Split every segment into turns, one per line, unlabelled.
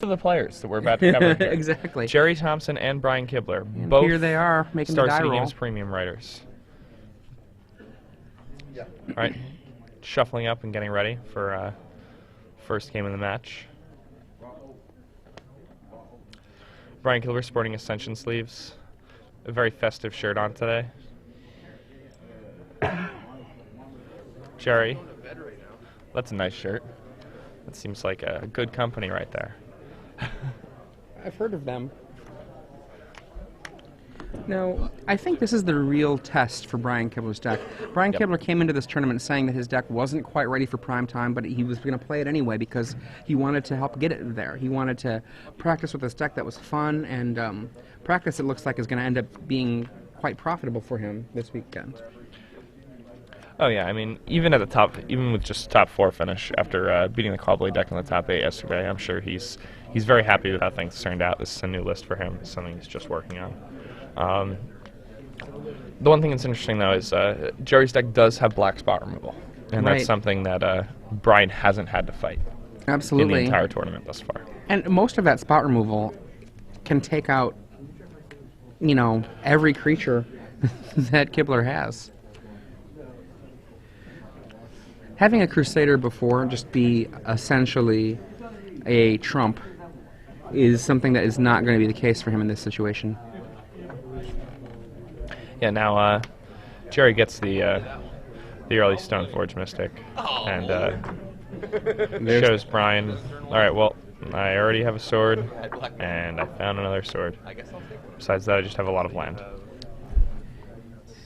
of the players that we're about to cover here.
Exactly.
Gerry Thompson and Brian Kibler,
And
both
here they are making the
Star
die
City
roll.
Games premium writers. All right, shuffling up and getting ready for first game of the match. Brian Kibler sporting Ascension sleeves, a very festive shirt on today. Gerry, that's a nice shirt. That seems like a good company right there.
I've heard of them. Now, I think this is the real test for Brian Kibler's deck. Brian Kibler came into this tournament saying that his deck wasn't quite ready for prime time, but he was going to play it anyway because he wanted to help get it there. He wanted to practice with this deck that was fun, and practice it looks like is going to end up being quite profitable for him this weekend.
Oh yeah, I mean, even at the top, even with just top 4 finish after beating the Kibler deck in the top 8 yesterday, I'm sure he's very happy with how things turned out. This is a new list for him. It's something he's just working on. The one thing that's interesting though is Gerry's deck does have black spot removal, and that's something that Brian hasn't had to fight.
Absolutely.
In the entire tournament thus far.
And most of that spot removal can take out, you know, every creature that Kibler has. Having a Crusader before just be essentially a trump is something that is not going to be the case for him in this situation.
Yeah, now Gerry gets the early Stoneforge Mystic and shows Brian, all right, well, I already have a sword, and I found another sword. Besides that, I just have a lot of land.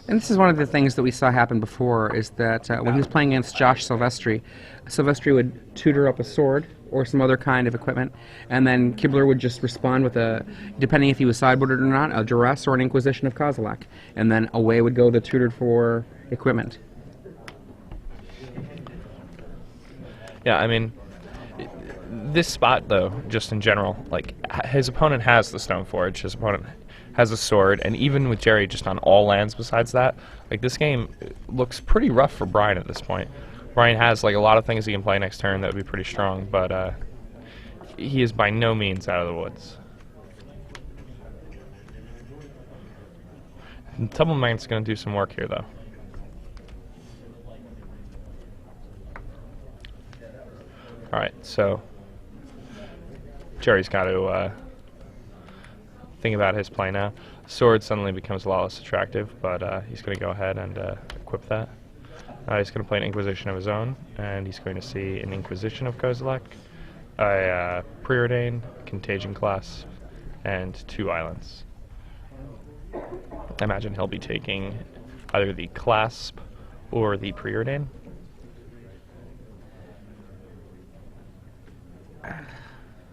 And this is one of the things that we saw happen before, is that when he was playing against Josh Silvestri, Silvestri would tutor up a sword or some other kind of equipment, and then Kibler would just respond with a, depending if he was sideboarded or not, a Duress or an Inquisition of Kozilek, and then away would go the tutored for equipment.
Yeah, I mean, this spot, though, just in general, like, his opponent has the Stoneforge, his opponent has a sword, and even with Gerry just on all lands besides that, like, this game looks pretty rough for Brian at this point. Brian has, like, a lot of things he can play next turn that would be pretty strong, but he is by no means out of the woods. Double Magnet's going to do some work here, though. Alright, so Gerry's got to think about his play now. Sword suddenly becomes a lot less attractive, but he's going to go ahead and equip that. He's going to play an Inquisition of his own, and he's going to see an Inquisition of Kozilek, a Preordain, Contagion Class, and 2 islands. I imagine he'll be taking either the Clasp or the Preordain.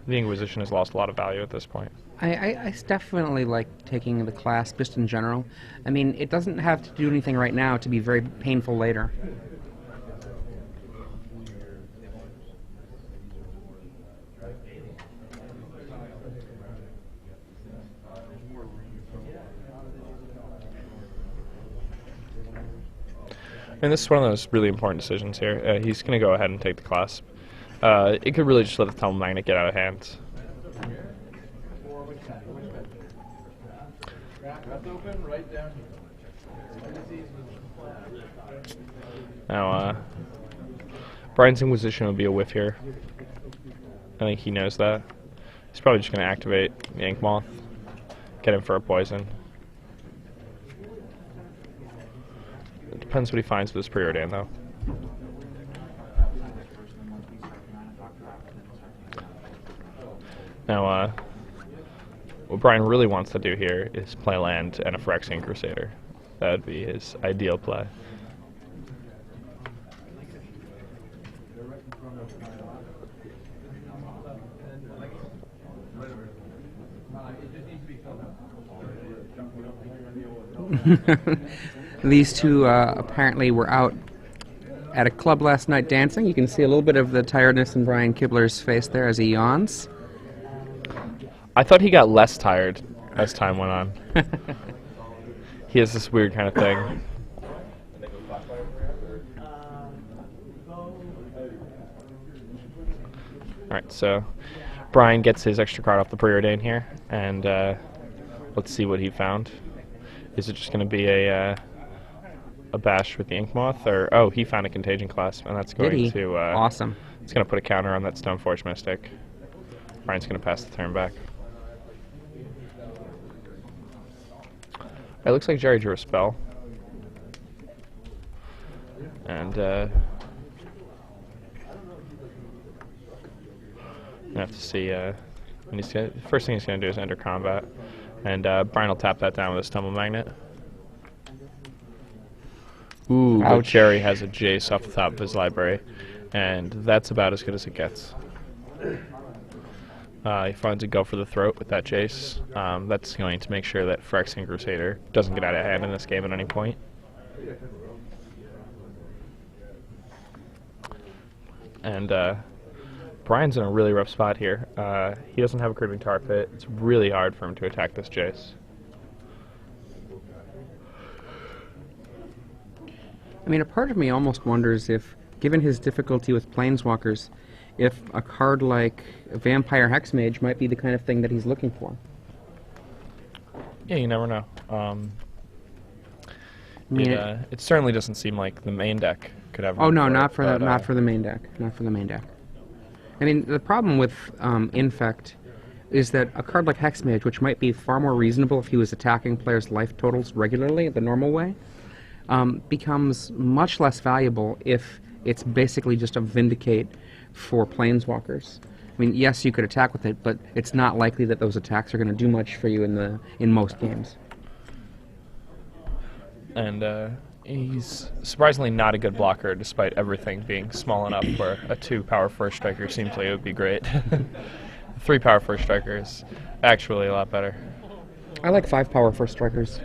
The Inquisition has lost a lot of value at this point.
I definitely like taking the Clasp just in general. I mean, it doesn't have to do anything right now to be very painful later.
And this is one of those really important decisions here. He's going to go ahead and take the Clasp. It could really just let the Double Magnet get out of hand. Now, Brian's Inquisition would be a whiff here. I think he knows that. He's probably just going to activate Yank Moth, get him for a poison. It depends what he finds with his Preordain, though. Now, what Brian really wants to do here is play land and a Phyrexian Crusader. That would be his ideal play.
These two apparently were out at a club last night dancing. You can see a little bit of the tiredness in Brian Kibler's face there as he yawns.
I thought he got less tired as time went on. He has this weird kind of thing. Alright, so Brian gets his extra card off the preordain here, and let's see what he found. Is it just going to be a bash with the Ink Moth, or oh, he found a Contagion Clasp, and that's going to
awesome.
It's going to put a counter on that Stoneforge Mystic. Brian's going to pass the turn back. It looks like Gerry drew a spell, and I have to see. First thing he's going to do is enter combat, and Brian will tap that down with a Stumble Magnet. Ooh, but Gerry has a Jace off the top of his library, and that's about as good as it gets. He finds a go for the throat with that Jace. That's going to make sure that Phyrexian Crusader doesn't get out of hand in this game at any point. And Brian's in a really rough spot here. He doesn't have a Creeping Tar Pit. It's really hard for him to attack this Jace.
I mean, a part of me almost wonders if, given his difficulty with Planeswalkers, if a card like Vampire Hexmage might be the kind of thing that he's looking for.
Yeah, you never know. It certainly doesn't seem like the main deck could have.
Oh no, not for the main deck. Not for the main deck. I mean, the problem with Infect is that a card like Hexmage, which might be far more reasonable if he was attacking players' life totals regularly the normal way, becomes much less valuable if it's basically just a Vindicate for Planeswalkers. I mean, yes, you could attack with it, but it's not likely that those attacks are going to do much for you in most games. And he's surprisingly not a good blocker, despite everything being small enough where a 2 power first striker seems like it would be great. 3 power first strikers, actually a lot better. I like 5 power first strikers.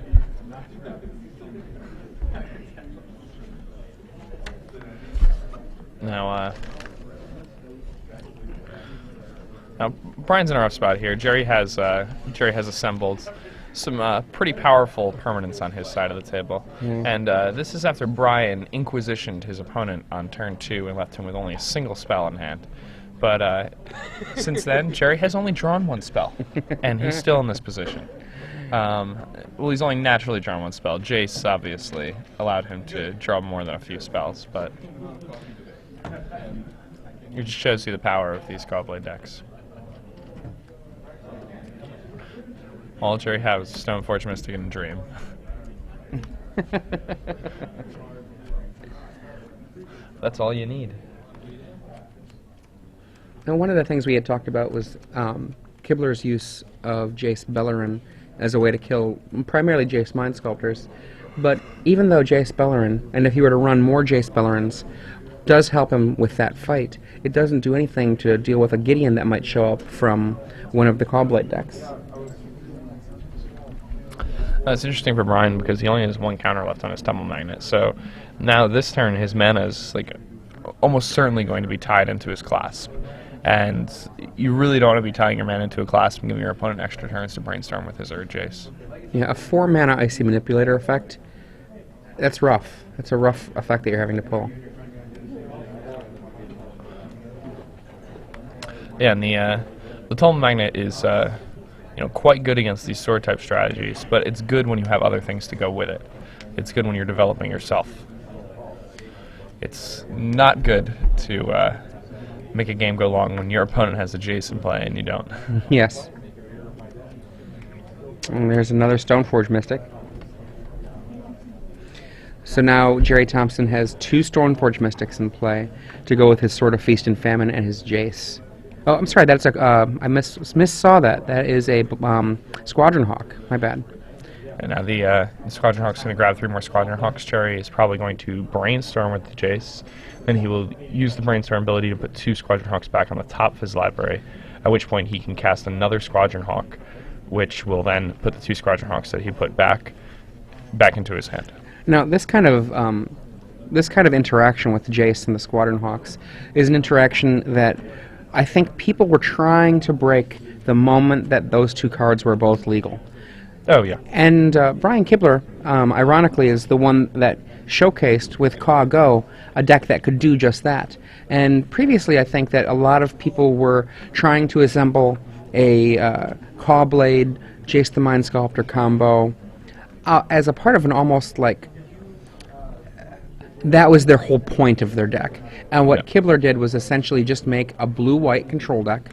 Now Brian's in a rough spot here. Gerry has assembled some pretty powerful permanents on his side of the table, and this is after Brian inquisitioned his opponent on turn 2 and left him with only a single spell in hand. But since then, Gerry has only drawn 1 spell, and he's still in this position. Well, he's only naturally drawn 1 spell. Jace obviously allowed him to draw more than a few spells, but it just shows you the power of these Caw-Blade decks. All Gerry has is Stoneforge Mystic and Dream. That's all you need.
Now, one of the things we had talked about was Kibler's use of Jace Beleren as a way to kill primarily Jace Mind Sculptors. But even though Jace Beleren, and if he were to run more Jace Belerens, does help him with that fight, it doesn't do anything to deal with a Gideon that might show up from one of the Caw-Blade decks.
That's interesting for Brian because he only has 1 counter left on his Tumble Magnet. So now this turn, his mana is almost certainly going to be tied into his Clasp. And you really don't want to be tying your mana into a Clasp and giving your opponent extra turns to brainstorm with his Ur Jace.
Yeah, a 4 mana Icy Manipulator effect, that's rough. That's a rough effect that you're having to pull.
Yeah, and the Tumble Magnet is quite good against these sword type strategies, but it's good when you have other things to go with it. It's good when you're developing yourself. It's not good to make a game go long when your opponent has a Jace in play and you don't.
Yes. And there's another Stoneforge Mystic. So now Gerry Thompson has 2 Stoneforge Mystics in play to go with his Sword of Feast and Famine and his Jace. Oh, I'm sorry, that's I missaw that. That is a Squadron Hawk. My bad.
And now the Squadron Hawk's going to grab 3 more Squadron Hawks. Gerry is probably going to brainstorm with the Jace. Then he will use the brainstorm ability to put 2 Squadron Hawks back on the top of his library, at which point he can cast another Squadron Hawk, which will then put the 2 Squadron Hawks that he put back into his hand.
Now, this kind of interaction with Jace and the Squadron Hawks is an interaction that I think people were trying to break the moment that those 2 cards were both legal.
Oh, yeah.
And Brian Kibler, ironically, is the one that showcased with Caw Go a deck that could do just that. And previously, I think that a lot of people were trying to assemble a Caw Blade, Jace the Mind Sculptor combo as a part of an almost like that was their whole point of their deck. And what Kibler did was essentially just make a blue-white control deck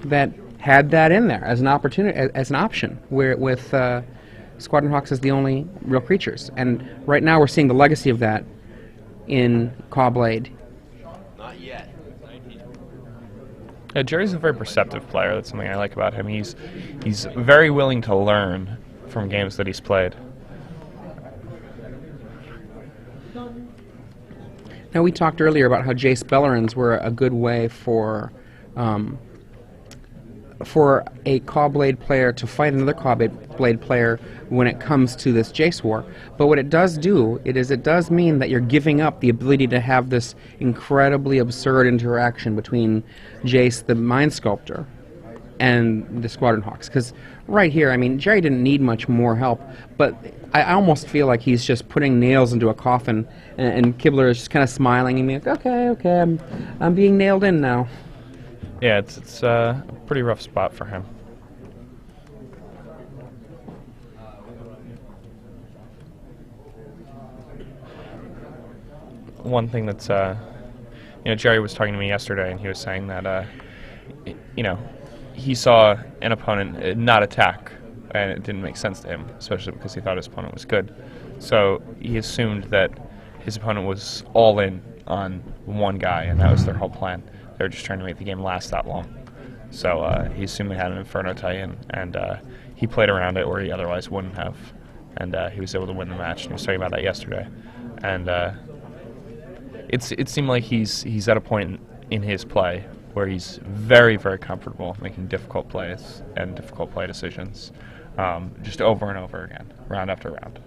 that had that in there as an opportunity, as an option, where with Squadron Hawks as the only real creatures. And right now we're seeing the legacy of that in Caw Blade.
Not yet.
Yeah, Gerry's a very perceptive player. That's something I like about him. He's very willing to learn from games that he's played.
Now, we talked earlier about how Jace Bellerins were a good way for a Caw Blade player to fight another Caw Blade player when it comes to this Jace war. But what it does do, it does mean that you're giving up the ability to have this incredibly absurd interaction between Jace the Mind Sculptor and the Squadron Hawks. Because right here, I mean, Gerry didn't need much more help, but I almost feel like he's just putting nails into a coffin, and Kibler is just kind of smiling and being like, okay, I'm being nailed in now.
Yeah, it's a pretty rough spot for him. One thing that's, Gerry was talking to me yesterday, and he was saying that, he saw an opponent not attack, and it didn't make sense to him, especially because he thought his opponent was good. So he assumed that his opponent was all in on one guy, and that was their whole plan. They were just trying to make the game last that long. So he assumed they had an Inferno tie-in, and he played around it where he otherwise wouldn't have. And he was able to win the match, and he was talking about that yesterday. And it seemed like he's at a point in his play where he's very, very comfortable making difficult plays and difficult play decisions just over and over again, round after round.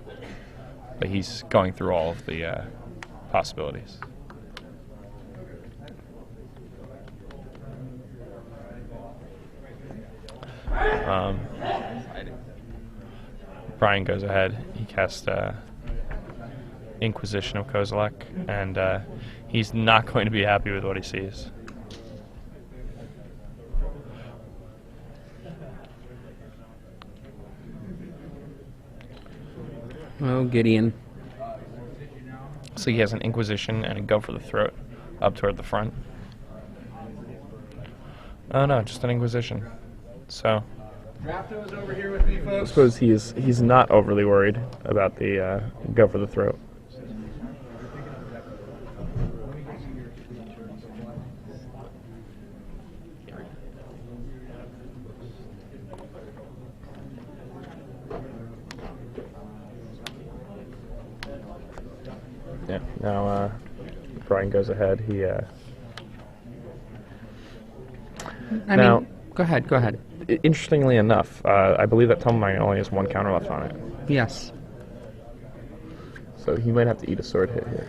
But he's going through all of the possibilities. Brian goes ahead. He casts Inquisition of Kozilek, and he's not going to be happy with what he sees.
Oh, Gideon.
So he has an Inquisition and a Go for the Throat up toward the front. Oh no, just an Inquisition. So
Drafto's over here with me,
I
folks.
suppose he's not overly worried about the Go for the Throat. Yeah. Now Brian goes ahead. He
Go ahead.
Interestingly enough, I believe that Tumble Magnet only has one counter left on it.
Yes.
So he might have to eat a sword hit here.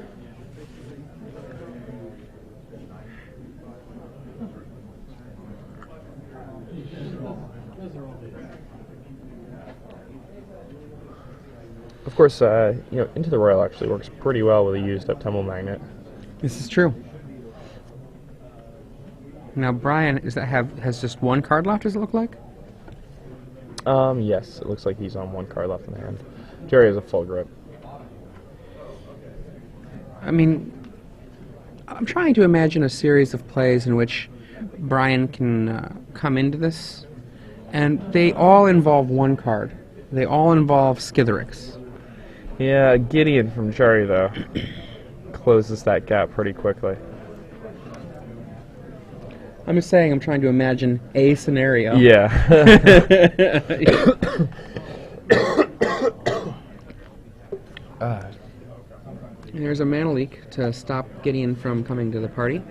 Of course, Into the Royal actually works pretty well with a used up Tumble Magnet.
This is true. Now, Brian, has just one card left, does it look like?
Yes, it looks like he's on one card left in hand. Gerry has a full grip.
I mean, I'm trying to imagine a series of plays in which Brian can come into this, and they all involve one card. They all involve Skitherix.
Yeah, Gideon from Gerry, though, closes that gap pretty quickly.
I'm just saying, I'm trying to imagine a scenario.
Yeah.
There's a mana leak to stop Gideon from coming to the party.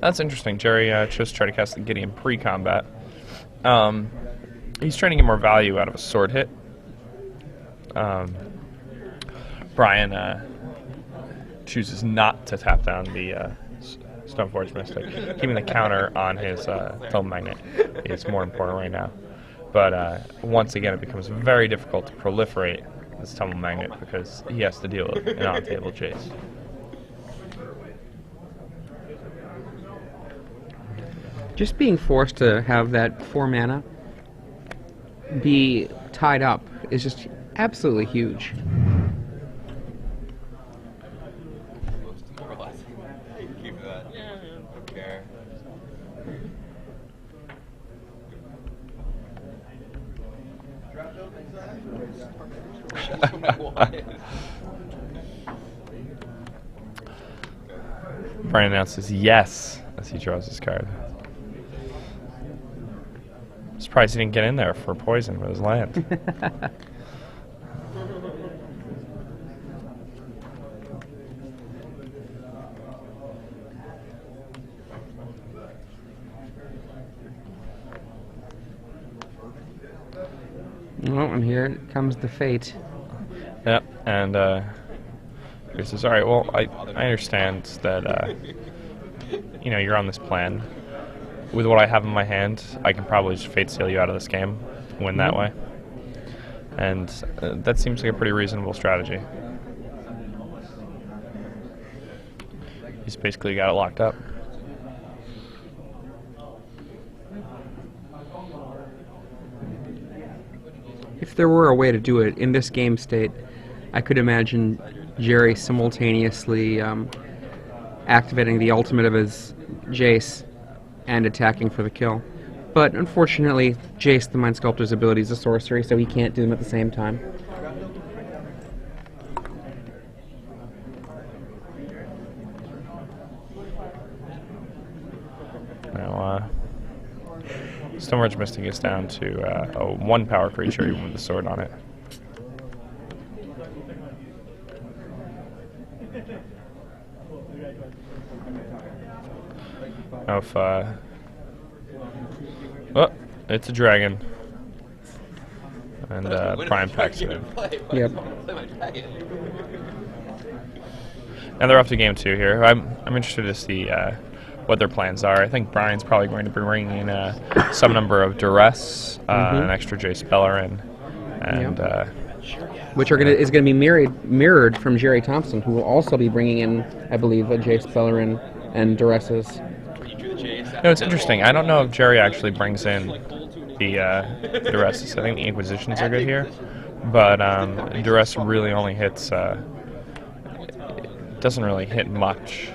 That's interesting. Gerry chose to try to cast the Gideon pre-combat. He's trying to get more value out of a sword hit. Brian chooses not to tap down the Stoneforge Mystic. Keeping the counter on his Film Magnet is more important right now. But once again, it becomes very difficult to proliferate this Tumble Magnet because he has to deal with an on-table chase.
Just being forced to have that 4 mana be tied up is just absolutely huge.
More or less. Keep that. Yeah. Don't care.
Brian announces yes as he draws his card. Surprised he didn't get in there for poison with his land.
Oh, and here comes the fate.
Yep, and he says, all right, well, I understand that, you know, you're on this plan. With what I have in my hand, I can probably just fate seal you out of this game, win that way. And that seems like a pretty reasonable strategy. He's basically got it locked up.
If there were a way to do it in this game state, I could imagine Gerry simultaneously activating the ultimate of his Jace and attacking for the kill. But unfortunately, Jace, the Mind Sculptor's ability is a sorcery, so he can't do them at the same time.
Now, Stoneforge Mystic is down to a 1 power creature, even with the sword on it. Now if, oh, it's a dragon. And Prime packs it in.
Yep.
And they're off to game 2 here. I'm interested to see what their plans are. I think Brian's probably going to be bringing in some number of Duress, an extra Jace Bellerin, and
which is going to be mirrored from Gerry Thompson, who will also be bringing in, I believe, a Jace Bellerin and Duresses.
No, it's interesting. I don't know if Gerry actually brings in the Duresses. I think the Inquisitions are good here, but Duress really only hits. It doesn't really hit much.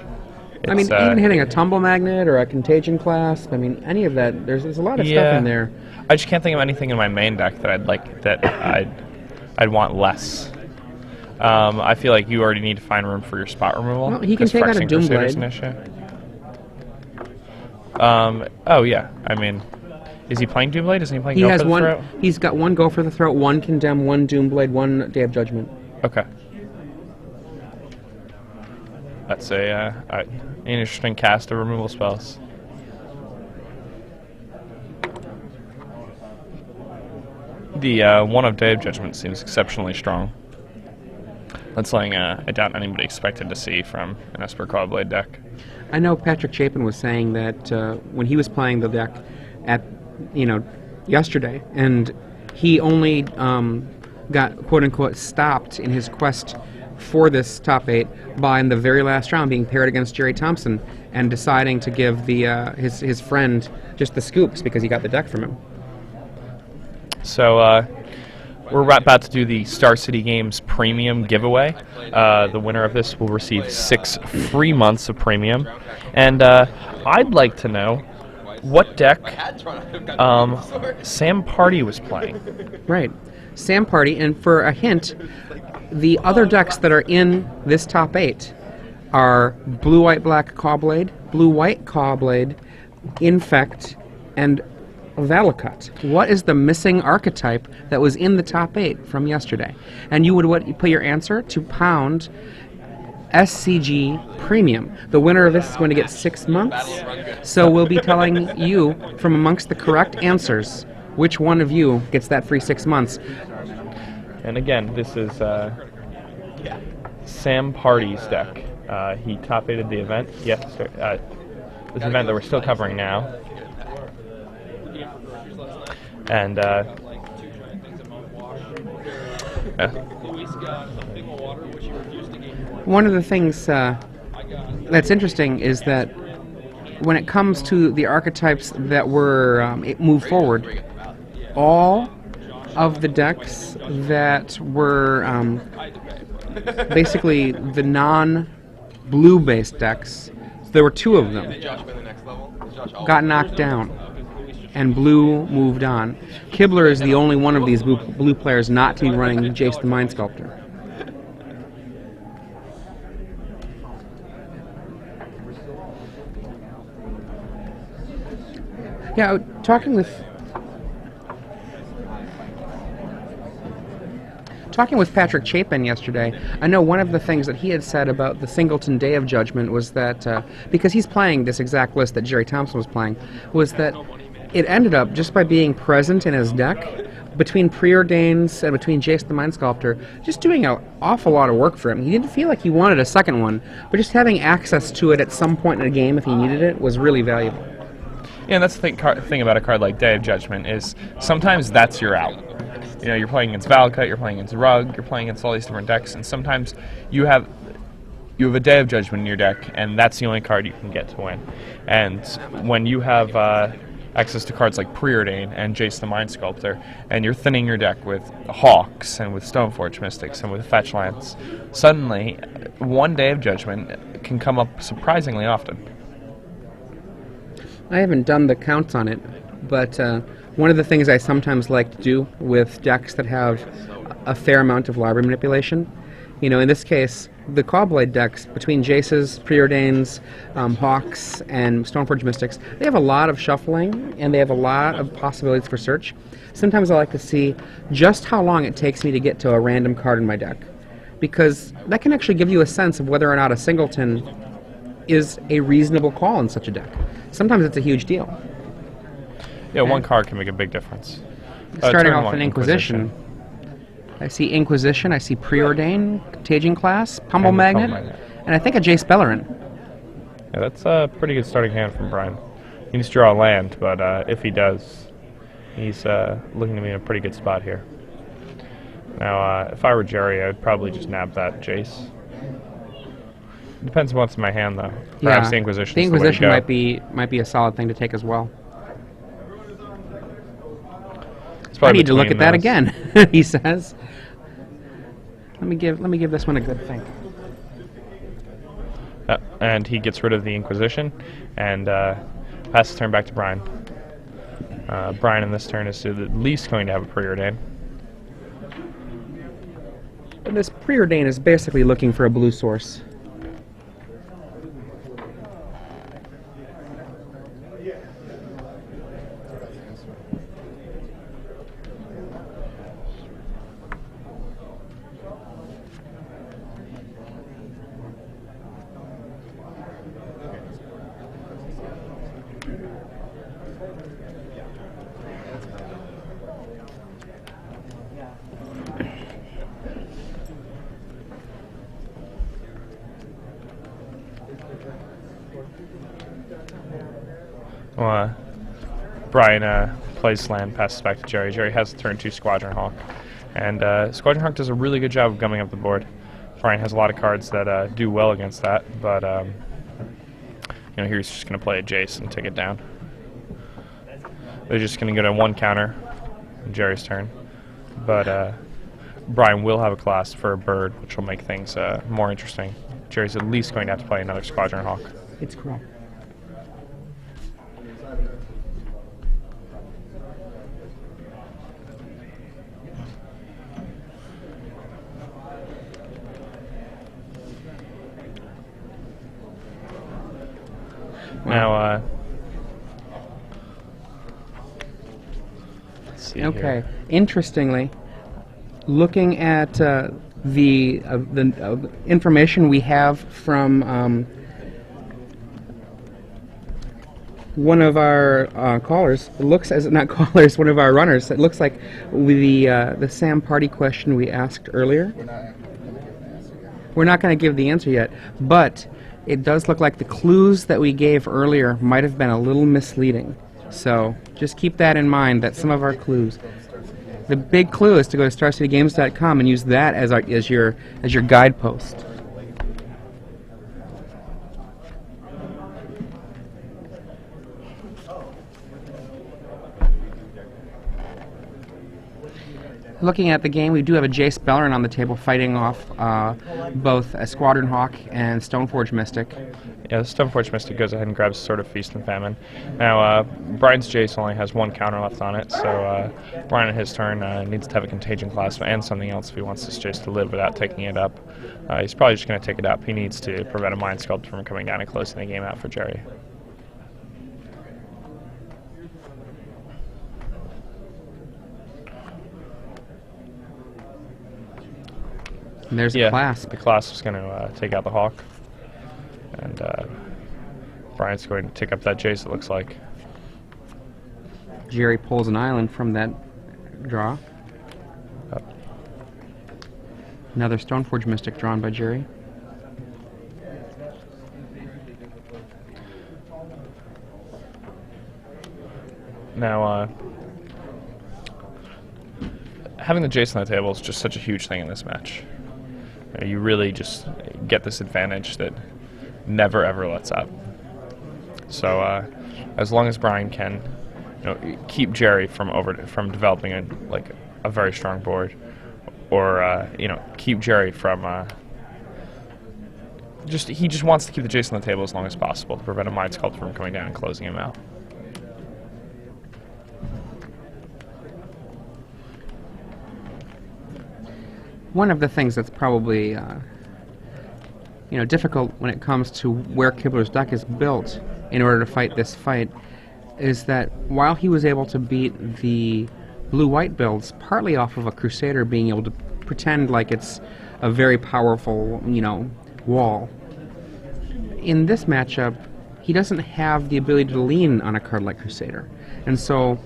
I mean, even hitting a Tumble Magnet or a Contagion Clasp, I mean, any of that, there's a lot of stuff in there.
I just can't think of anything in my main deck that I'd want less. I feel like you already need to find room for your spot removal.
Well, he can take out a Doomblade.
An issue. Oh yeah, I mean, is he playing Doomblade? Isn't he playing Go for the Throat?
He's got 1 Go for the Throat, 1 Condemn, 1 Doomblade, 1 Day of Judgment.
Okay. That's an interesting cast of removal spells. The 1 of Day of Judgment seems exceptionally strong. That's something I doubt anybody expected to see from an Esper Clawblade deck.
I know Patrick Chapin was saying that when he was playing the deck at, yesterday, and he only got quote-unquote stopped in his quest for this top 8 by, in the very last round, being paired against Gerry Thompson and deciding to give the his friend just the scoops because he got the deck from him.
So we're about to do the Star City Games Premium giveaway. The winner of this will receive 6 free months of Premium. And I'd like to know what deck Sam Party was playing.
Right. Sam Party, and for a hint, the other decks that are in this top 8 are Blue-White-Black Cawblade, Blue-White Cawblade, Infect, and Valakut. What is the missing archetype that was in the top 8 from yesterday? And you would put your answer to pound SCG Premium. The winner of this is going to get 6 months. So we'll be telling you from amongst the correct answers which one of you gets that free 6 months.
And again, this is Sam Party's deck. He top-aided the event yesterday. This event that we're still covering now. And
one of the things that's interesting is that when it comes to the archetypes that were moved forward, all of the decks that were basically the non-blue-based decks, there were 2 of them, got knocked down, and blue moved on. Kibler is the only one of these blue players not to be running Jace the Mind Sculptor. Yeah, talking with Patrick Chapin yesterday, I know one of the things that he had said about the Singleton Day of Judgment was that, because he's playing this exact list that Gerry Thompson was playing, was that it ended up, just by being present in his deck, between Preordains and between Jace the Mind Sculptor, just doing an awful lot of work for him. He didn't feel like he wanted a second one, but just having access to it at some point in a game if he needed it was really valuable.
Yeah, and that's the thing about a card like Day of Judgment is sometimes that's your out. You know, you're playing against Valakut, you're playing against Rug, you're playing against all these different decks, and sometimes you have a Day of Judgment in your deck, and that's the only card you can get to win. And when you have access to cards like Preordain and Jace the Mind Sculptor, and you're thinning your deck with Hawks and with Stoneforge Mystics and with Fetch Lands, suddenly one Day of Judgment can come up surprisingly often.
I haven't done the counts on it, but one of the things I sometimes like to do with decks that have a fair amount of library manipulation, you know, in this case, the Caw-Blade decks, between Jace's, Preordains, Hawks, and Stoneforge Mystics, they have a lot of shuffling, and they have a lot of possibilities for search. Sometimes I like to see just how long it takes me to get to a random card in my deck, because that can actually give you a sense of whether or not a Singleton is a reasonable call in such a deck. Sometimes it's a huge deal.
Yeah, one card can make a big difference.
Starting off with Inquisition. I see Inquisition, I see Preordain, Contagion Class, Pummel Magnet, and I think a Jace Bellerin.
Yeah, that's a pretty good starting hand from Brian. He needs to draw a land, but if he does, he's looking to be in a pretty good spot here. Now, if I were Gerry, I would probably just nab that Jace. Depends on what's in my hand, though. Perhaps the Inquisition.
The Inquisition might be a solid thing to take as well. I need to look at that again, he says. Let me give this one a good think.
And he gets rid of the Inquisition and passes the turn back to Brian. Brian in this turn is at least going to have a Preordain.
And this Preordain is basically looking for a blue source.
Brian plays land, passes back to Gerry. Gerry has to turn 2 Squadron Hawk. And Squadron Hawk does a really good job of gumming up the board. Brian has a lot of cards that do well against that, but you know, here he's just going to play a Jace and take it down. They're just going to go to 1 counter on Gerry's turn. But Brian will have a class for a bird, which will make things more interesting. Gerry's at least going to have to play another Squadron Hawk.
It's correct.
Now, let's see
okay.
here.
Interestingly, looking at the information we have from one of our callers, it looks as not callers, one of our runners. It looks like the Sam Party question we asked earlier. We're not going to give the answer yet, but it does look like the clues that we gave earlier might have been a little misleading. So just keep that in mind, that some of our clues. The big clue is to go to StarCityGames.com and use that as your guidepost. Looking at the game, we do have a Jace Beleren on the table fighting off both a Squadron Hawk and Stoneforge Mystic.
Yeah, the Stoneforge Mystic goes ahead and grabs sort of Feast and Famine. Now, Brian's Jace only has one counter left on it, so Brian at his turn needs to have a Contagion Clasp and something else if he wants his Jace to live without taking it up. He's probably just going to take it up. He needs to prevent a Mind Sculpt from coming down and closing the game out for Gerry.
And there's a clasp.
The clasp is going to take out the Hawk. And Brian's going to take up that Jace, it looks like.
Gerry pulls an island from that draw. Another Stoneforge Mystic drawn by Gerry.
Now, having the Jace on the table is just such a huge thing in this match. You really just get this advantage that never ever lets up. So as long as Brian can, keep Gerry from developing a very strong board, or keep Gerry from he just wants to keep the Jace on the table as long as possible to prevent a Mind Sculpt from coming down and closing him out.
One of the things that's probably difficult when it comes to where Kibler's deck is built in order to fight this fight is that while he was able to beat the blue-white builds partly off of a Crusader being able to pretend like it's a very powerful, wall, in this matchup he doesn't have the ability to lean on a card like Crusader, and so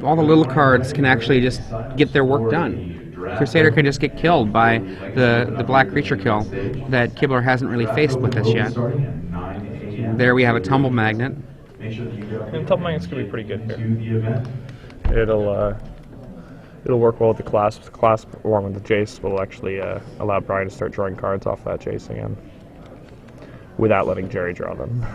all the little cards can actually just get their work done. Crusader could just get killed by the black creature kill that Kibler hasn't really faced with us yet. There we have a Tumble Magnet.
And Tumble Magnet's going to be pretty good here. It'll work well with the Clasp. The Clasp along with the Jace will actually allow Brian to start drawing cards off that Jace again without letting Gerry draw them.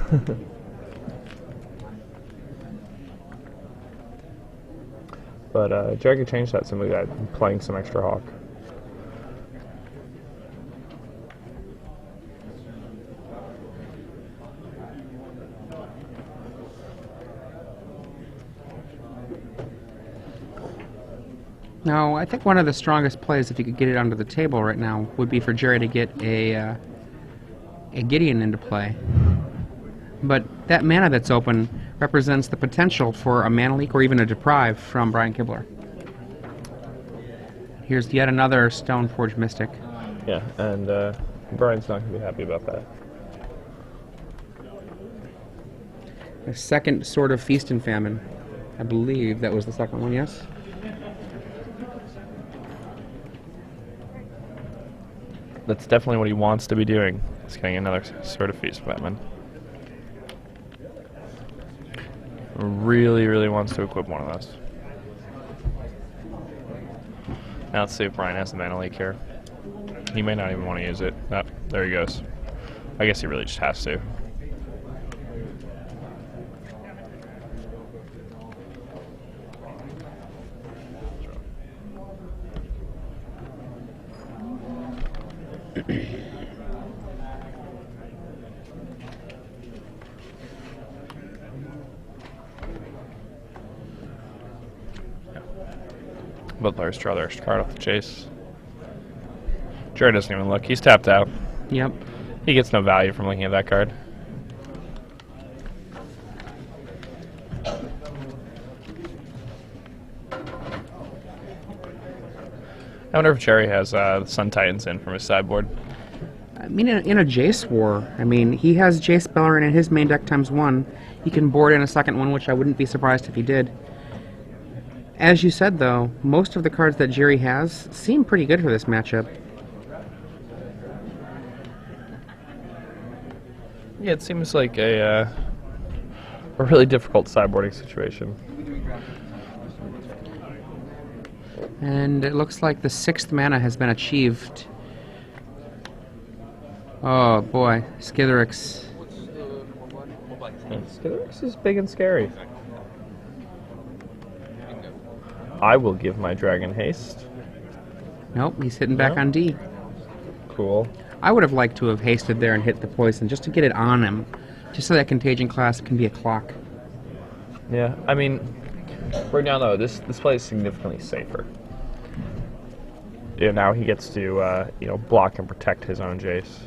But Gerry could change that simply by playing some extra Hawk.
Now, I think one of the strongest plays, if you could get it onto the table right now, would be for Gerry to get a Gideon into play. But that mana that's open represents the potential for a mana leak or even a deprive from Brian Kibler. Here's yet another Stoneforge Mystic.
Yeah, and Brian's not going to be happy about that.
A second Sword of Feast and Famine. I believe that was the second one, yes?
That's definitely what he wants to be doing. He's getting another Sword of Feast and Famine. Really, really wants to equip one of those. Now let's see if Brian has the mana leak here. He may not even want to use it. Oh, there he goes. I guess he really just has to. Both players draw their extra card off the Chase. Gerry doesn't even look. He's tapped out.
Yep.
He gets no value from looking at that card. I wonder if Gerry has the Sun Titans in from his sideboard.
I mean, in a Jace war, he has Jace Beleren in his main deck ×1. He can board in a second one, which I wouldn't be surprised if he did. As you said, though, most of the cards that Gerry has seem pretty good for this matchup.
Yeah, it seems like a really difficult sideboarding situation.
And it looks like the 6th mana has been achieved. Oh boy, Skitherix.
Skitherix is big and scary. I will give my Dragon Haste.
Nope, he's hitting back
No?
on D.
Cool.
I would have liked to have hasted there and hit the poison just to get it on him. Just so that Contagion class can be a clock.
Yeah, I mean, right now though, this play is significantly safer. Yeah, now he gets to block and protect his own Jace.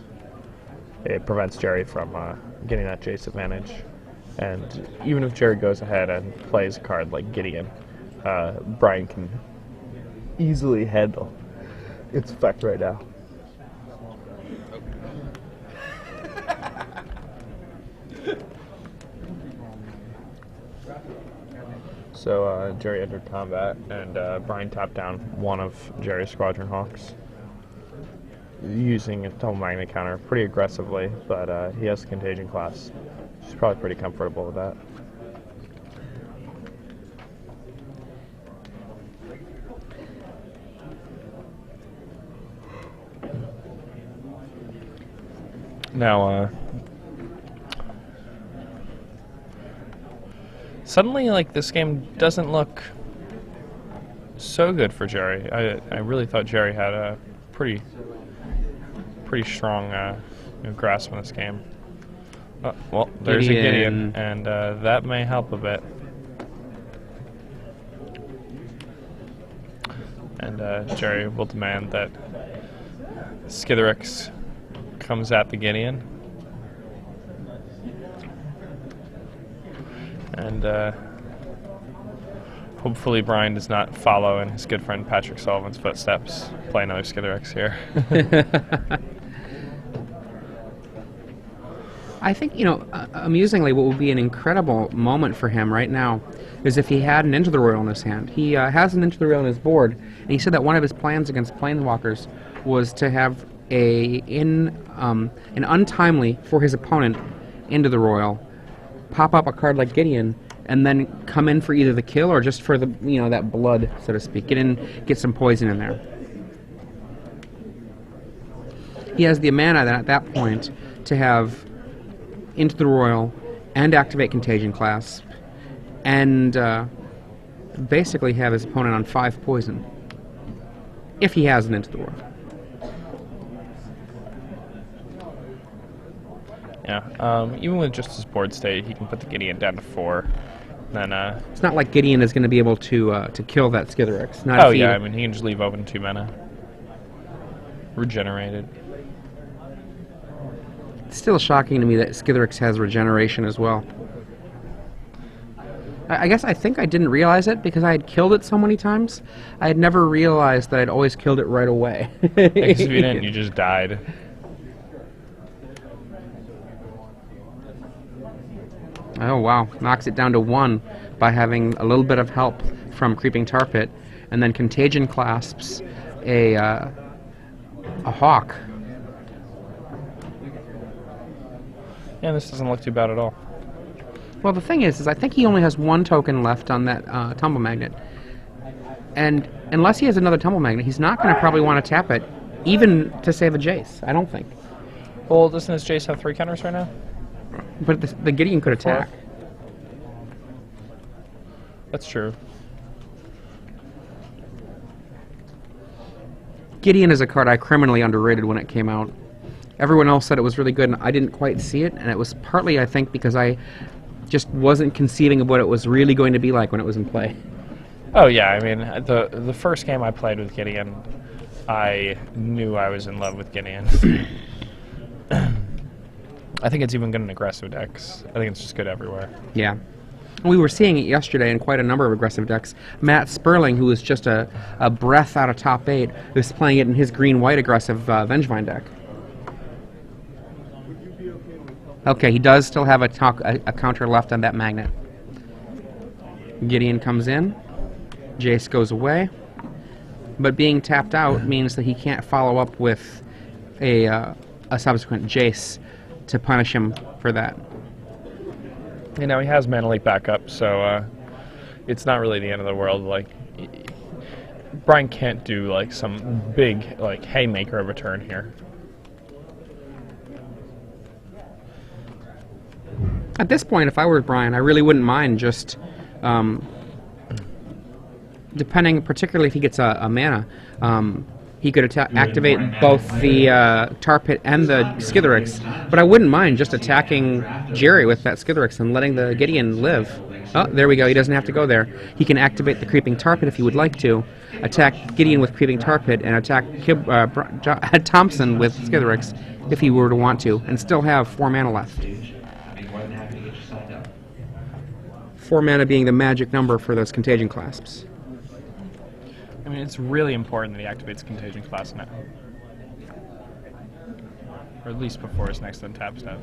It prevents Gerry from getting that Jace advantage. And even if Gerry goes ahead and plays a card like Gideon, Brian can easily handle its effect right now. So Gerry entered combat, and Brian tapped down one of Gerry's Squadron Hawks, using a Double Magnet counter pretty aggressively, but he has the Contagion class. He's probably pretty comfortable with that. Now, suddenly, like, this game doesn't look so good for Gerry. I really thought Gerry had a pretty strong grasp on this game. Well, there's a Gideon, and that may help a bit. And Gerry will demand that Skitherix comes at the Gideon. And hopefully Brian does not follow in his good friend Patrick Sullivan's footsteps, play another Skitherix here.
I think, amusingly, what would be an incredible moment for him right now is if he had an Into the Royal in his hand. He has an Into the Royal on his board, and he said that one of his plans against Planeswalkers was to have an untimely for his opponent Into the Royal, pop up a card like Gideon, and then come in for either the kill or just for the that blood, so to speak. Get some poison in there. He has the mana then at that point to have Into the Royal and activate Contagion Clasp, and basically have his opponent on 5 poison if he has an Into the Royal.
Yeah, even with just his board state, he can put the Gideon down to 4. Then
it's not like Gideon is going to be able to kill that Skitherix.
Oh yeah, I mean he can just leave open 2 mana, regenerated.
It's still shocking to me that Skitherix has regeneration as well. I think I didn't realize it because I had killed it so many times. I had never realized that I'd always killed it right away.
Because if you didn't, you just died.
Oh wow, knocks it down to 1 by having a little bit of help from Creeping Tar Pit, and then Contagion clasps a Hawk.
Yeah, this doesn't look too bad at all.
Well, the thing is I think he only has 1 token left on that Tumble Magnet, and unless he has another Tumble Magnet, he's not going to probably want to tap it, even to save a Jace, I don't think.
Well, doesn't his Jace have 3 counters right now?
But the Gideon could attack.
That's true.
Gideon is a card I criminally underrated when it came out. Everyone else said it was really good, and I didn't quite see it, and it was partly, I think, because I just wasn't conceiving of what it was really going to be like when it was in play.
Oh yeah, I mean, the first game I played with Gideon, I knew I was in love with Gideon. I think it's even good in aggressive decks. I think it's just good everywhere.
Yeah. We were seeing it yesterday in quite a number of aggressive decks. Matt Sperling, who was just a breath out of top 8, was playing it in his green-white aggressive Vengevine deck. Okay, he does still have a counter left on that magnet. Gideon comes in. Jace goes away. But being tapped out means that he can't follow up with a subsequent Jace to punish him for that.
You know, he has Mana Leak backup, so it's not really the end of the world. Like, Brian can't do like some big like haymaker of a turn here.
At this point, if I were Brian, I really wouldn't mind just, depending, particularly if he gets a mana, he could activate both the Tar Pit and the Skithiryx. But I wouldn't mind just attacking Gerry with that Skithiryx and letting the Gideon live. Oh, there we go. He doesn't have to go there. He can activate the Creeping Tar Pit if he would like to, attack Gideon with Creeping Tar Pit, and attack Thompson with Skithiryx if he were to want to, and still have 4 mana left. 4 mana being the magic number for those Contagion Clasps.
I mean, it's really important that he activates Contagion Class now. Or at least before his next untap step.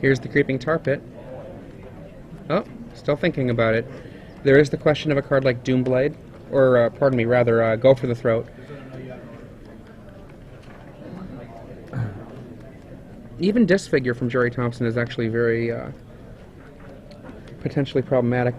Here's the Creeping Tar Pit. Oh, still thinking about it. There is the question of a card like Doomblade, or, pardon me, rather, Go for the Throat. Even Disfigure from Gerry Thompson is actually very potentially problematic.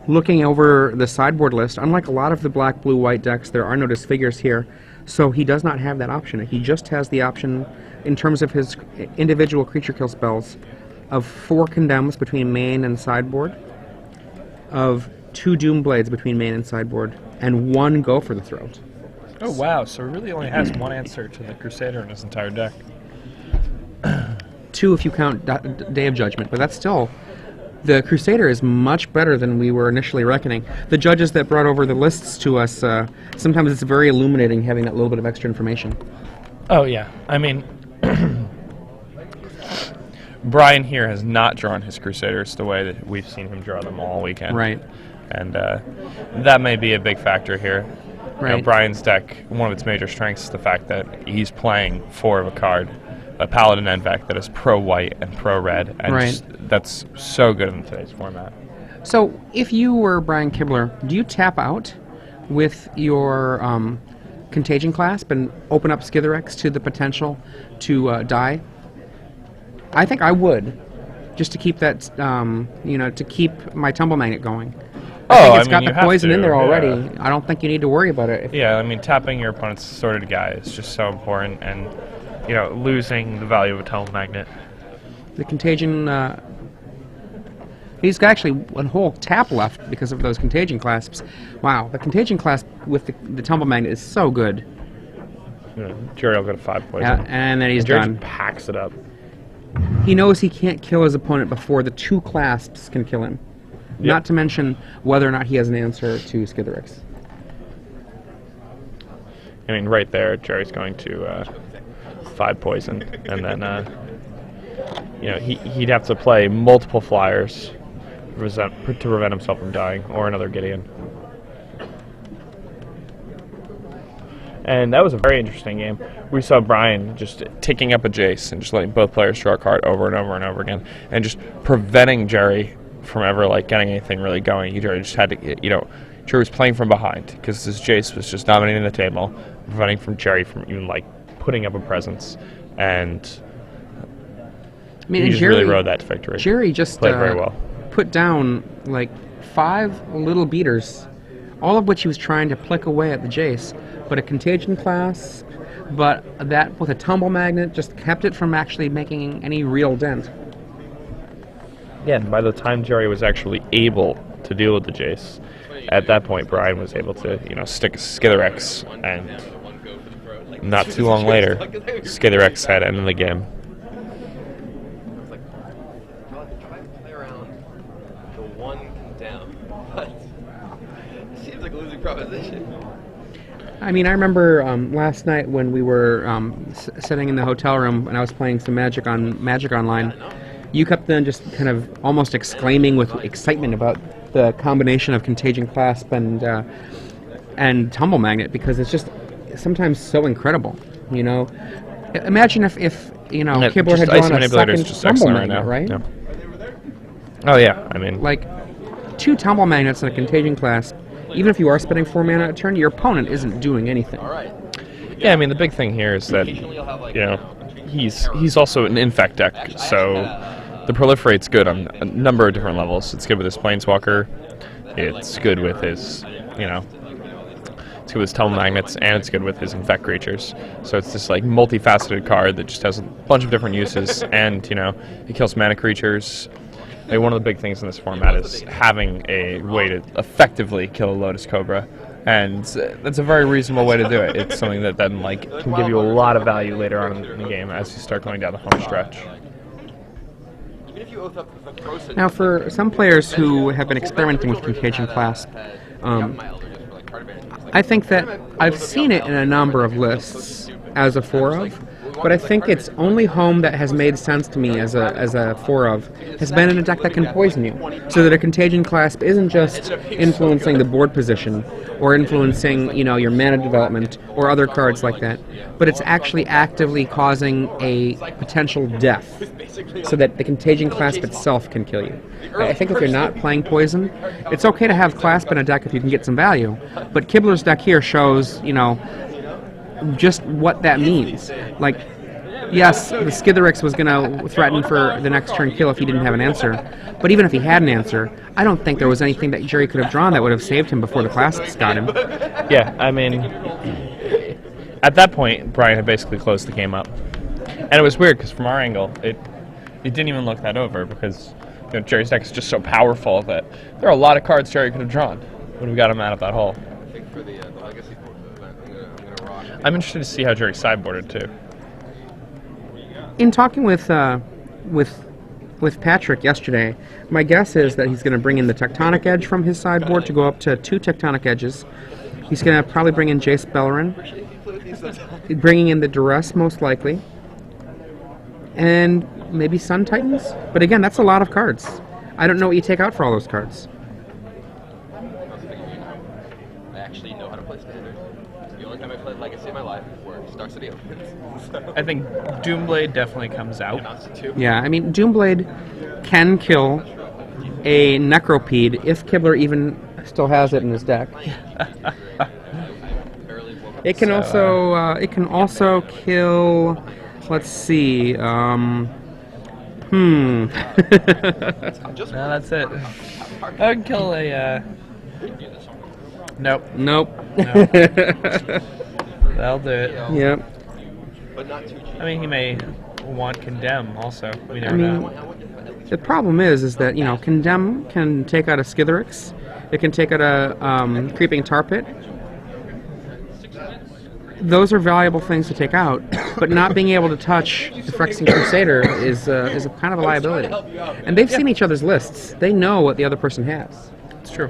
Looking over the sideboard list, unlike a lot of the black, blue, white decks, there are no Disfigures here, so he does not have that option. He just has the option, in terms of his individual creature kill spells, of 4 Condemns between main and sideboard, of 2 Doomblades between main and sideboard, and 1 Go for the Throat.
Oh wow, so he really only has one answer to the Crusader in his entire deck.
2 if you count Day of Judgment, but that's still... The Crusader is much better than we were initially reckoning. The judges that brought over the lists to us, sometimes it's very illuminating having that little bit of extra information.
Oh yeah, I mean, Brian here has not drawn his Crusaders the way that we've seen him draw them all weekend.
Right.
And that may be a big factor here.
Right.
You know, Brian's deck, one of its major strengths is the fact that he's playing 4 of a card, a Paladin Envec that is pro-white and pro-red, and
Right.
just, that's so good in today's format.
So, if you were Brian Kibler, do you tap out with your Contagion Clasp and open up Skithiryx to the potential to die? I think I would, just to keep that, to keep my Tumble Magnet going. I think it's got the poison in there already.
Yeah.
I don't think you need to worry about it.
Yeah, I mean, tapping your opponent's sorted guy is just so important, and, you know, losing the value of a Tumble Magnet.
The Contagion, he's got actually a whole tap left because of those Contagion Clasps. Wow, the Contagion Clasp with the Tumble Magnet is so good.
You know, Gerry will go to 5 poison.
Yeah, and then he's
Gerry
done.
just packs it up.
He knows he can't kill his opponent before the 2 Clasps can kill him.
Yep.
Not to mention whether or not he has an answer to Skithiryx.
I mean, right there, Gerry's going to 5 poison, and then you know, he'd have to play multiple flyers to prevent himself from dying, or another Gideon. And that was a very interesting game. We saw Brian just taking up a Jace and just letting both players draw a card over and over and over again, and just preventing Gerry from ever like getting anything really going. Gerry just had to, you know, Gerry was playing from behind because this Jace was just dominating the table, preventing from Gerry from even like putting up a presence, and
I mean,
he just
Gerry,
really rode that to victory.
Gerry just
played very well.
Put down like 5 little beaters, all of which he was trying to plick away at the Jace, but a Contagion Clasp, but that with a Tumble Magnet just kept it from actually making any real dent.
Yeah, and by the time Gerry was actually able to deal with the Jace, at that point Brian was able to, you know, stick a Skithiryx, and not too long later, Skithiryx had ended the game.
Play around the 1 condemn, but it seems like a losing proposition.
I mean, I remember last night when we were sitting in the hotel room and I was playing some Magic Online. You kept then just kind of almost exclaiming with excitement about the combination of Contagion Clasp and Tumble Magnet, because it's just sometimes so incredible. You know, imagine if you know, Kibler had drawn a second Tumble Magnet, right?
Yeah. Oh yeah, I mean,
like 2 Tumble Magnets and a Contagion Clasp even if you are spending 4 mana a turn, your opponent isn't doing anything.
All right.
Yeah, I mean, the big thing here is that, he's also an infect deck, so the proliferate's good on a number of different levels. It's good with his Planeswalker, it's good with his, it's good with his Telemagnets, and it's good with his infect creatures. So it's this, like, multifaceted card that just has a bunch of different uses, and, it kills mana creatures. Like, one of the big things in this format is having a way to effectively kill a Lotus Cobra, and that's a very reasonable way to do it. It's something that then can give you a lot of value later on in the game as you start going down the home stretch.
Now, for some players who have been experimenting with Contagion Clasp, I think that I've seen it in a number of lists as a 4-of, but I think its only home that has made sense to me as a 4-of has been in a deck that can poison you, so that a Contagion Clasp isn't just influencing the board position or influencing your mana development or other cards like that, but it's actually actively causing a potential death, so that the Contagion Clasp itself can kill you. I think if you're not playing poison, it's okay to have Clasp in a deck if you can get some value, but Kibler's deck here shows just what that means. Like, yes, the Skitherix was going to threaten for the next turn kill if he didn't have an answer, but even if he had an answer, I don't think there was anything that Gerry could have drawn that would have saved him before the Clasps got him.
Yeah, I mean, at that point, Brian had basically closed the game up. And it was weird, because from our angle, it didn't even look that over, because Gerry's deck is just so powerful that there are a lot of cards Gerry could have drawn when we got him out of that hole.
I think for the Legacy event, I'm gonna rock.
I'm interested to see how Gerry sideboarded, too.
In talking with Patrick yesterday, my guess is that he's going to bring in the Tectonic Edge from his sideboard to go up to 2 Tectonic Edges. He's going to probably bring in Jace Beleren, bringing in the Duress most likely, and maybe Sun Titans. But again, that's a lot of cards. I don't know what you take out for all those cards.
I actually know how to play Standard. It's the only time I played Legacy in my life where Star City opens.
I think Doomblade definitely comes out.
Yeah, I mean, Doomblade can kill a Necropede if Kibler even still has it in his deck. It can also kill. Let's see.
No, that's it. I would kill a. Nope.
Nope.
No. That'll do it.
Yep.
I mean, he may want Condemn also. We never know.
The problem is that Condemn can take out a Skitherix. It can take out a Creeping Tar Pit. Those are valuable things to take out, but not being able to touch the Phyrexian Crusader is a kind of a liability. And they've seen each other's lists. They know what the other person has.
It's true.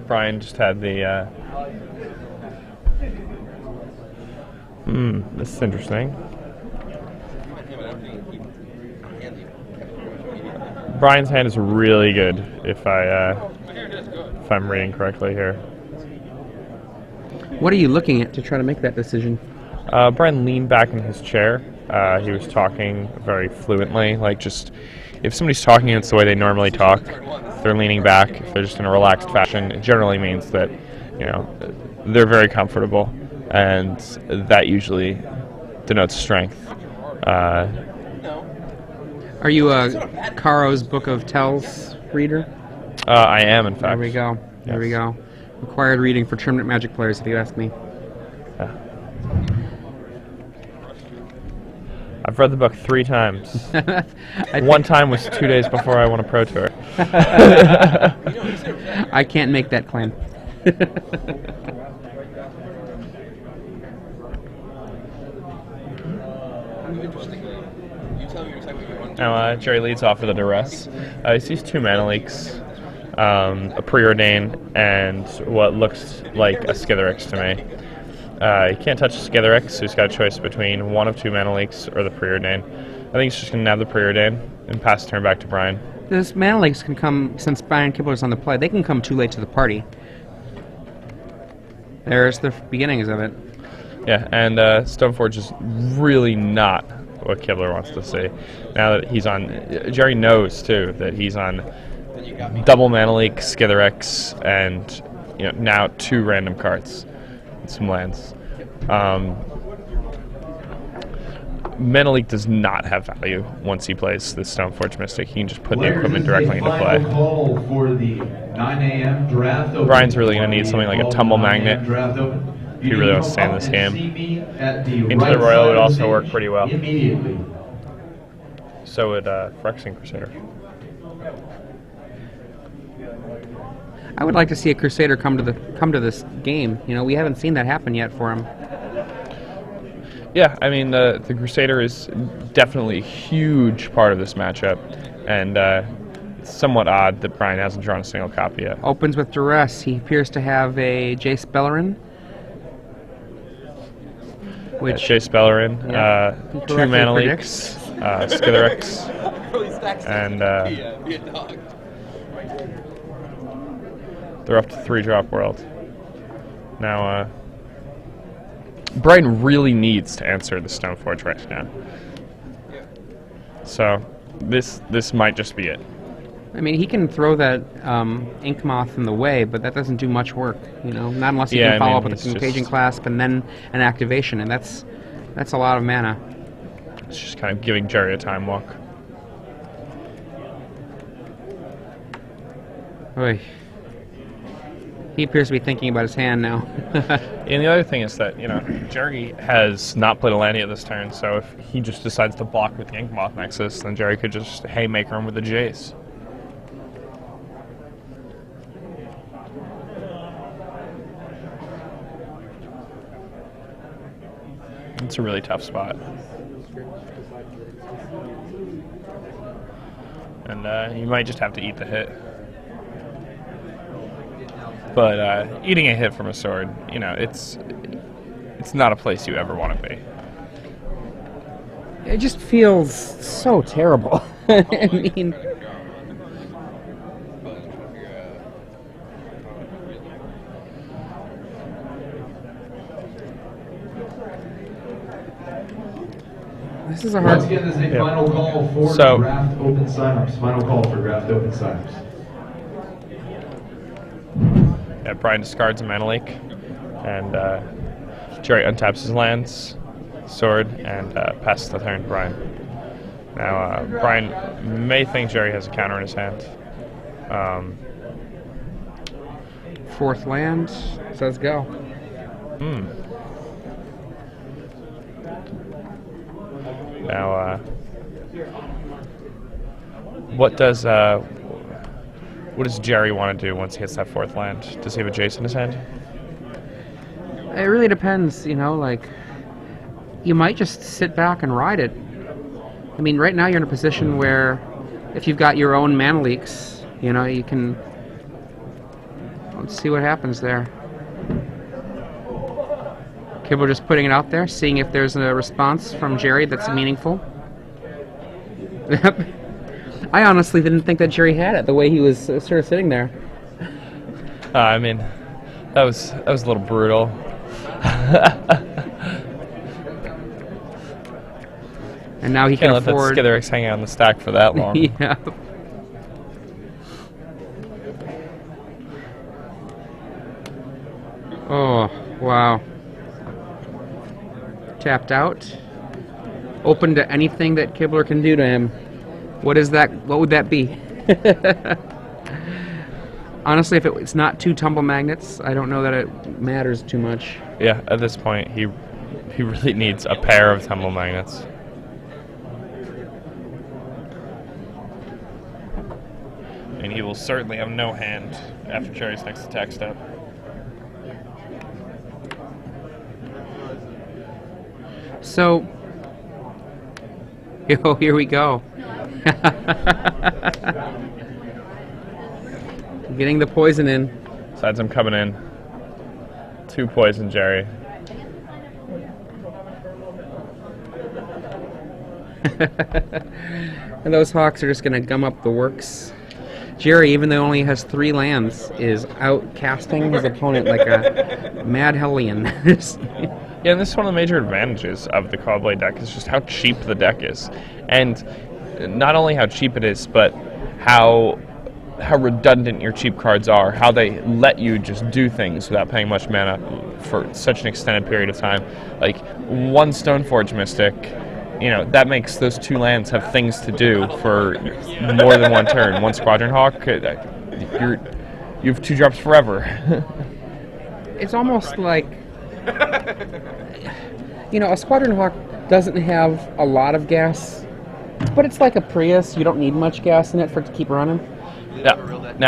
Brian just had the. This is interesting. Brian's hand is really good, if I'm reading correctly here.
What are you looking at to try to make that decision?
Brian leaned back in his chair. He was talking very fluently, like just if somebody's talking, it's the way they normally talk. If they're leaning back, if they're just in a relaxed fashion, it generally means that they're very comfortable, and that usually denotes strength.
Are you a Caro's Book of Tells reader?
I am, in fact.
There we go. There we go. Required reading for tournament Magic players, if you ask me.
I've read the book 3 times. One time was 2 days before I won a Pro Tour.
I can't make that claim.
Now, Gerry leads off with a Duress. He sees 2 mana leaks, a Preordain, and what looks like a Skitherix to me. He can't touch Skitherix, so he's got a choice between one of 2 mana leaks or the Preordain. I think he's just going to nab the Preordain and pass the turn back to Brian.
Those mana leaks can come, since Brian Kibler's on the play, they can come too late to the party. There's the beginnings of it.
Yeah, and Stoneforge is really not what Kibler wants to see. Now that he's on, Gerry knows too that he's on double Mana Leak, Skithirex, and now 2 random cards and some lands. Mana Leak does not have value once he plays this Stoneforge Mystic. He can just put the equipment directly into play. Brian's really going to need something like a Tumble Magnet if he really wants to stay in this game. Into the Royal would also work pretty well. So would Phyrexian Crusader.
I would like to see a Crusader come to this game. We haven't seen that happen yet for him.
Yeah, I mean the Crusader is definitely a huge part of this matchup, and it's somewhat odd that Brian hasn't drawn a single copy yet.
Opens with Duress. He appears to have a Jace Beleren. Which
Jace Beleren, 2 Mana Leaks, Skithirex, and they're up to 3-drop World. Now, Brian really needs to answer the Stoneforge right now. So this might just be it.
I mean, he can throw that Ink Moth in the way, but that doesn't do much work, not unless he can follow up with a Contagion Clasp and then an activation, and that's a lot of mana.
It's just kind of giving Gerry a time walk.
Oy. He appears to be thinking about his hand now.
And the other thing is that, Gerry has not played a land yet this turn, so if he just decides to block with the Ink Moth Nexus, then Gerry could just haymaker him with the Jace. It's a really tough spot. And you might just have to eat the hit. But eating a hit from a sword, it's not a place you ever want to be.
It just feels so terrible. I mean, this is a hard.
Once again, this is a final call for draft open signups. Final call for draft open signups.
Yeah, Brian discards a Mana Leak, and Gerry untaps his lands, sword, and passes the turn to Brian. Now, Brian may think Gerry has a counter in his hand.
4th land says go.
Now, what does Gerry want to do once he hits that 4th land? Does he have a Jace in his hand?
It really depends, like, you might just sit back and ride it. I mean, right now you're in a position where if you've got your own Mana Leaks, you can... Let's see what happens there. Kibler just putting it out there, seeing if there's a response from Gerry that's meaningful. I honestly didn't think that Gerry had it, the way he was sort of sitting there.
I mean, that was a little brutal.
And now he can
Can't
afford...
let that Skithirex hang out on the stack for that long.
Yeah. Oh, wow. Tapped out. Open to anything that Kibler can do to him. What is that? What would that be? Honestly, if it's not 2 Tumble Magnets, I don't know that it matters too much.
Yeah, at this point, he really needs a pair of Tumble Magnets. And he will certainly have no hand after Gerry's next attack step.
So, here we go. Getting the poison in.
Besides, I'm coming in. 2 poison, Gerry.
And those Hawks are just going to gum up the works. Gerry, even though he only has 3 lands, is out casting his opponent like a mad hellion.
Yeah, and this is one of the major advantages of the Callblade deck is just how cheap the deck is. And not only how cheap it is, but how redundant your cheap cards are, how they let you just do things without paying much mana for such an extended period of time. Like, one Stoneforge Mystic, you know, that makes those 2 lands have things to do for more than one turn. One Squadron Hawk, you have 2 drops forever.
It's almost like, you know, a Squadron Hawk doesn't have a lot of gas, but it's like a Prius. You don't need much gas in it for it to keep running.
Yeah.